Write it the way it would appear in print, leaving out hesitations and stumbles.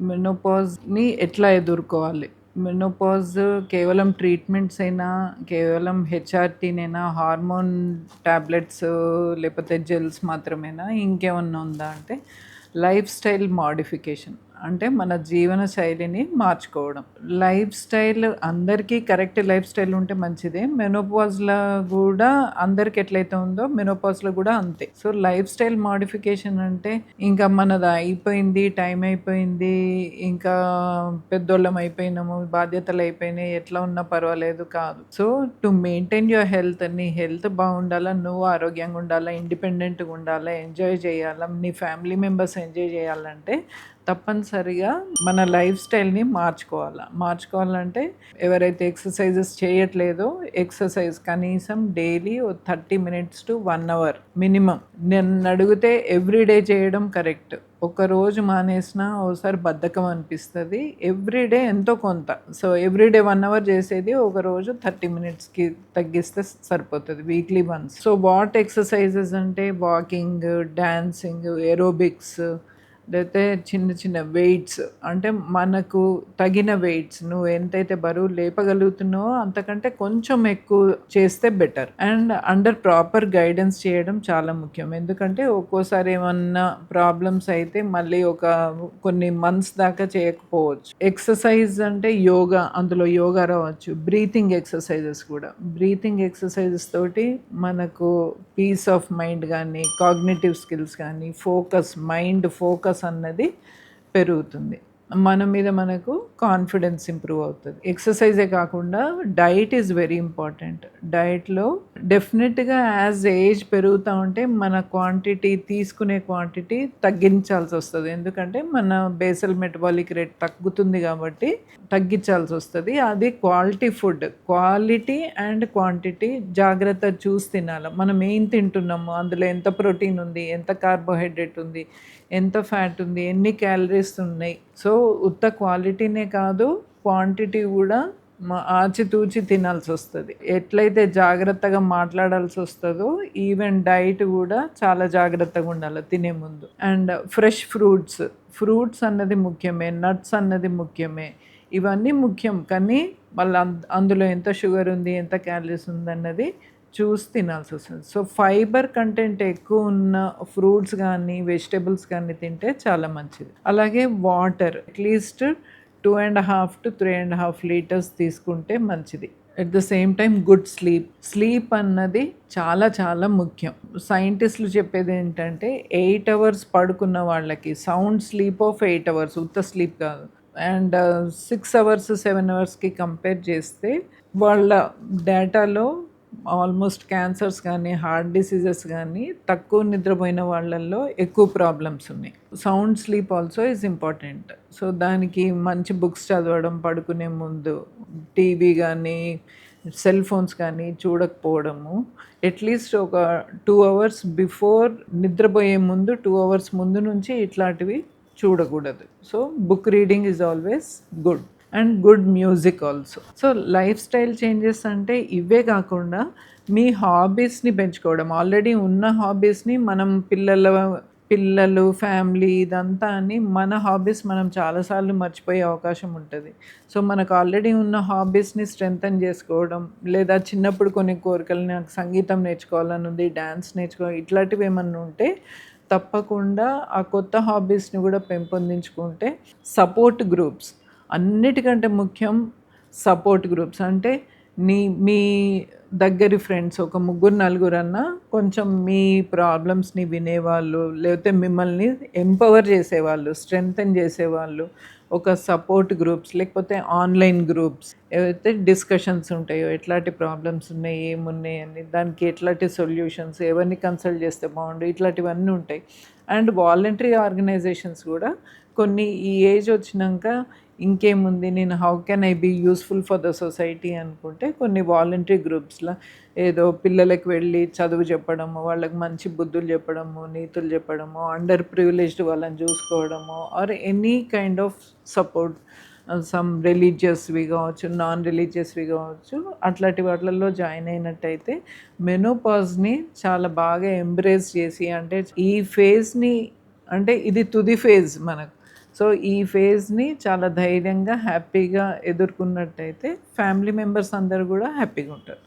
మెనోపాజ్‌ని ఎట్లా ఎదుర్కోవాలి? మెనోపాజ్ కేవలం ట్రీట్మెంట్స్ అయినా, కేవలం హెచ్ఆర్‌టీనేనా, హార్మోన్ టాబ్లెట్స్ లేకపోతే జెల్స్ మాత్రమేనా? ఇంకేమన్నా ఉందా అంటే, లైఫ్ స్టైల్ మోడిఫికేషన్. అంటే మన జీవన శైలిని మార్చుకోవడం. లైఫ్ స్టైల్ అందరికీ కరెక్ట్ లైఫ్ స్టైల్ ఉంటే మంచిదే. మెనోపాజ్‌లో గూడా అందరికి ఎట్లయితే ఉందో మెనోపాజ్‌లో గూడా అంతే. సో, లైఫ్ స్టైల్ మోడిఫికేషన్ అంటే ఇంకా మనది అయిపోయింది, టైం అయిపోయింది, ఇంకా పెద్దోళ్ళం అయిపోయినాము, బాధ్యతలు అయిపోయినాయి, ఎట్లా ఉన్నా పర్వాలేదు కాదు. So, to maintain your health, నీ హెల్త్ బాగుండాలా, నువ్వు ఆరోగ్యంగా ఉండాలా, ఇండిపెండెంట్‌గా ఉండాలా, ఎంజాయ్ చేయాలా, నీ ఫ్యామిలీ మెంబర్స్ ఎంజాయ్ చేయాలంటే తప్పనిసరిగా మన లైఫ్ స్టైల్‌ని మార్చుకోవాలంటే ఎవరైతే ఎక్సర్‌సైజెస్ చేయట్లేదో ఎక్సర్‌సైజ్ కనీసం డైలీ ఓ 30 మినిట్స్ టు 1 అవర్ మినిమమ్. నన్నడిగితే ఎవ్రీడే చేయడం కరెక్ట్. ఒకరోజు మానేసినా ఓసారి బద్ధకం అనిపిస్తది. ఎవ్రీడే ఎంతో కొంత. సో, ఎవ్రీడే 1 అవర్ చేసేది ఒకరోజు 30 మినిట్స్‌కి తగ్గిస్తే సరిపోతది weekly once. So, what exercises అంటే వాకింగ్, డాన్సింగ్, ఏరోబిక్స్ లేతే చిన్న చిన్న వెయిట్స్ అంటే మనకు తగిన వెయిట్స్ నువ్వు ఎంతైతే బరువు లేపగలుగుతున్నావో అంతకంటే కొంచెం ఎక్కువ చేస్తే better. And under proper guidance చేయడం చాలా ముఖ్యం. ఎందుకంటే ఒక్కోసారి ఏమన్నా ప్రాబ్లమ్స్ అయితే మళ్ళీ కొన్ని మంత్స్ దాకా చేయకపోవచ్చు. ఎక్సర్సైజ్ అంటే యోగా, అందులో యోగా రావచ్చు. బ్రీతింగ్ ఎక్సర్సైజెస్ కూడా. బ్రీతింగ్ ఎక్సర్సైజెస్ తోటి మనకు పీస్ ఆఫ్ మైండ్ కానీ, కాగ్నిటివ్ స్కిల్స్ కానీ, మైండ్ ఫోకస్ అన్నది పెరుగుతుంది. మన మీద మనకు కాన్ఫిడెన్స్ ఇంప్రూవ్ అవుతుంది. ఎక్సర్సైజే కాకుండా డైట్ ఈజ్ వెరీ ఇంపార్టెంట్. డైట్‌లో డెఫినిట్‌గా యాజ్ ఏజ్ పెరుగుతా ఉంటే మన తీసుకునే క్వాంటిటీ తగ్గించాల్సొస్తది. ఎందుకంటే మన బేసల్ మెటబాలిక్ రేట్ తగ్గుతుంది కాబట్టి తగ్గించాల్సొస్తది. అది quality food. Quality and quantity జాగ్రత్తగా చూసి తినాల. మనం ఏం తింటున్నాము, అందులో ఎంత ప్రోటీన్ ఉంది, ఎంత కార్బోహైడ్రేట్ ఉంది, ఎంత ఫ్యాట్ ఉంది, ఎన్ని క్యాలరీస్ ఉన్నాయి. సో, ఉత్త క్వాలిటీనే కాదు, క్వాంటిటీ కూడా ఆచితూచి తినాల్సొస్తది. ఎట్లయితే జాగ్రత్తగా మాట్లాడాల్సొస్తదో, ఈవెన్ డైట్ కూడా చాలా జాగ్రత్తగా ఉండాలి తినే ముందు. అండ్ ఫ్రెష్ ఫ్రూట్స్ అన్నది ముఖ్యమే, నట్స్ అన్నది ముఖ్యమే. ఇవన్నీ ముఖ్యం. కానీ మళ్ళీ అందులో ఎంత షుగర్ ఉంది, ఎంత క్యాలరీస్ ఉందన్నది చూసి తినాల్సొస్తది. సో, ఫైబర్ కంటెంట్ ఎక్కువ ఉన్న ఫ్రూట్స్ కానీ, వెజిటబుల్స్ కానీ తింటే చాలా మంచిది. అలాగే వాటర్ అట్‌లీస్ట్ 2.5 to 3.5 లీటర్స్ తీసుకుంటే మంచిది. At the same time good sleep అన్నది చాలా చాలా ముఖ్యం. సైంటిస్టులు చెప్పేదేంటంటే 8 అవర్స్ పడుకున్న వాళ్ళకి సౌండ్ స్లీప్ ఆఫ్ 8 అవర్స్ ఉత్త స్లీప్ కాదు. అండ్ 6 అవర్స్, 7 అవర్స్‌కి కంపేర్ చేస్తే వాళ్ళ డేటాలో ఆల్మోస్ట్ క్యాన్సర్స్ కానీ, హార్ట్ డిసీజెస్ కానీ తక్కువ నిద్రపోయిన వాళ్ళల్లో ఎక్కువ ప్రాబ్లమ్స్ ఉన్నాయి. Sound sleep also is important. So, దానికి మంచి బుక్స్ చదవడం, పడుకునే ముందు టీవీ కానీ, సెల్ ఫోన్స్ కానీ చూడకపోవడము. అట్‌లీస్ట్ ఒక 2 అవర్స్ బిఫోర్ నిద్రపోయే ముందు 2 అవర్స్ ముందు నుంచి ఇట్లాంటివి చూడకూడదు. So, book reading is always good. And good music also. So, life style changes అంటే ఇవే కాకుండా మీ హాబీస్‌ని పెంచుకోవడం. ఆల్రెడీ ఉన్న హాబీస్‌ని మనం పిల్లలు, ఫ్యామిలీ ఇదంతా అని మన హాబీస్ మనం చాలా సార్లు మర్చిపోయే అవకాశం ఉంటది. సో, మనకు ఆల్రెడీ ఉన్న హాబీస్‌ని స్ట్రెంథెన్ చేసుకోవడం, లేదా చిన్నప్పుడు కొన్ని కోరికలు నాకు సంగీతం నేర్చుకోవాలని ఉంది, డాన్స్ నేర్చుకోవాలి ఇట్లాంటివి ఏమన్నా ఉంటే తప్పకుండా ఆ కొత్త హాబీస్‌ని కూడా పెంపొందించుకుంటే సపోర్ట్ గ్రూప్స్ అన్నిటికంటే ముఖ్యం. సపోర్ట్ గ్రూప్స్ అంటే మీ దగ్గరి ఫ్రెండ్స్ ఒక ముగ్గురు నలుగురన్నా కొంచెం మీ ప్రాబ్లమ్స్ని వినేవాళ్ళు, లేకపోతే మిమ్మల్ని ఎంపవర్ చేసేవాళ్ళు, స్ట్రెంథెన్ చేసేవాళ్ళు, ఒక సపోర్ట్ గ్రూప్స్ లేకపోతే ఆన్లైన్ గ్రూప్స్ ఏవైతే డిస్కషన్స్ ఉంటాయో ఎట్లాంటి ప్రాబ్లమ్స్ ఉన్నాయి, ఏమున్నాయి అని, దానికి ఎట్లాంటి సొల్యూషన్స్, ఎవరిని కన్సల్ట్ చేస్తే బాగుండు, ఇట్లాంటివన్నీ ఉంటాయి. అండ్ వాలంటరీ ఆర్గనైజేషన్స్ కూడా కొన్ని ఈ ఏజ్ వచ్చినాక ఇంకేముంది నేను how can I be useful for the society అనుకుంటే కొన్ని వాలంటరీ గ్రూప్స్లో ఏదో పిల్లలకి వెళ్ళి చదువు చెప్పడము, వాళ్ళకి మంచి బుద్ధులు చెప్పడము, నీతులు చెప్పడము, అండర్ ప్రివిలేజ్డ్ వాళ్ళని చూసుకోవడము, or any kind of support, some రిలీజియస్వి కావచ్చు, నాన్ రిలీజియస్వి కావచ్చు, అట్లాంటి వాటిల్లో జాయిన్ అయినట్టయితే మెనోపాజ్ని చాలా బాగా ఎంబ్రేస్ చేసి, అంటే ఈ ఫేజ్ని, అంటే ఇది తుది ఫేజ్ మనకు. సో, ఈ ఫేజ్‌ని చాలా ధైర్యంగా, హ్యాపీగా ఎదుర్కొన్నట్టయితే ఫ్యామిలీ మెంబర్స్ అందరూ గూడా హ్యాపీగుంటారు.